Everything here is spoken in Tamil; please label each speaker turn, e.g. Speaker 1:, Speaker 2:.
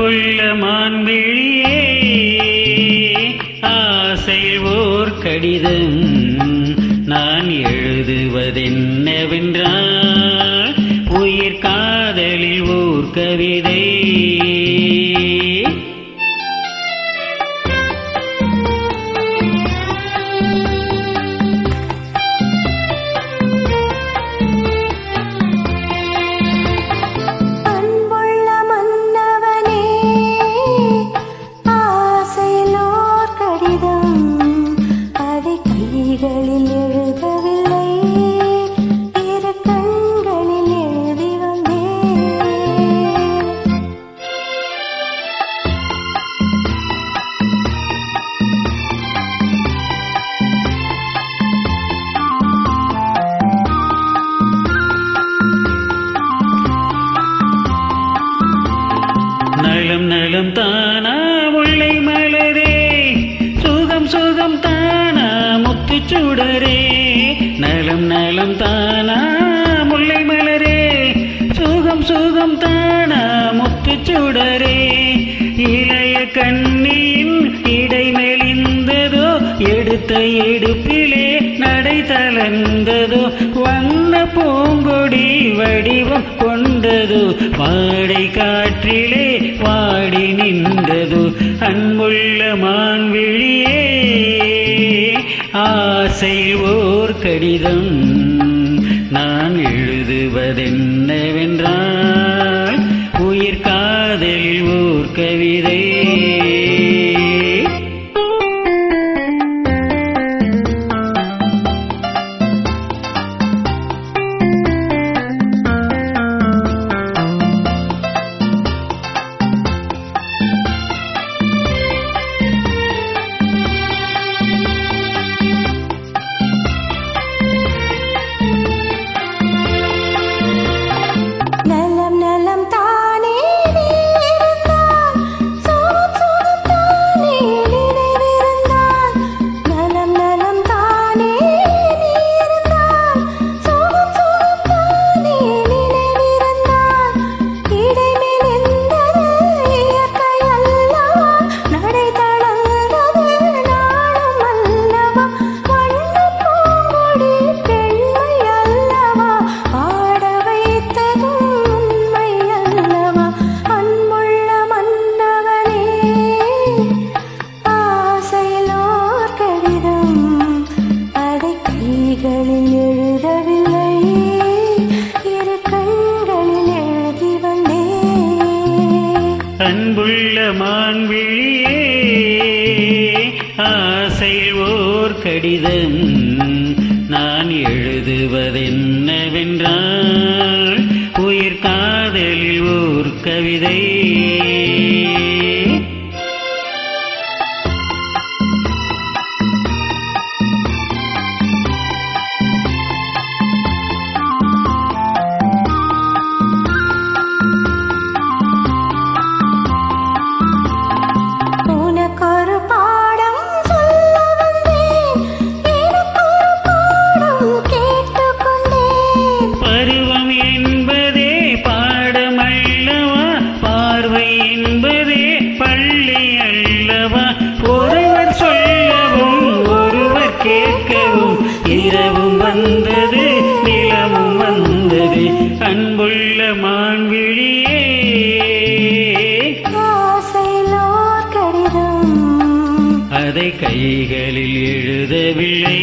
Speaker 1: அன்புள்ள மான்விழியே ஆசையில் ஓர் கடிதம் நான் எழுதுவதென்னவென்றால் உயிர் காதலில் ஓர் கவிதை. நலம் நலம் தானா முல்லை மலரே, சுகம் சுகம் தானா முத்துச்சுடரே. நலம் நலம் தானா முல்லை மலரே, சுகம் சுகம் தானா முத்துச்சுடரே. இளைய கண்ணியின் இடை மெலிந்ததோ, எடுத்த எடுப்பிலே நடை தளர்ந்ததோ. வண்ண பூங்கொடி வடிவம் கொண்டதோ, வாடை காற்றிலே வாடி நின்றதோ. அன்புள்ள மான்விழியே ஆசை ஓர் கடிதம் நான் எழுதுவதென்னவென்றால் உயிர் காதலில் ஓர் கவிதை. அன்புள்ள மான்விழியே ஆசையில் ஓர் கடிதம் நான் எழுதுவதென்னவென்றால் உயிர் காதலில் ஓர் கவிதை. ஒருவர் சொல்லவும் ஒருவர் கேட்கவும் இரவும் வந்தது நிலமும் வந்தது. அன்புள்ள மான்விழியே
Speaker 2: கடிதம்
Speaker 1: அதை கைகளில் எழுதவில்லை.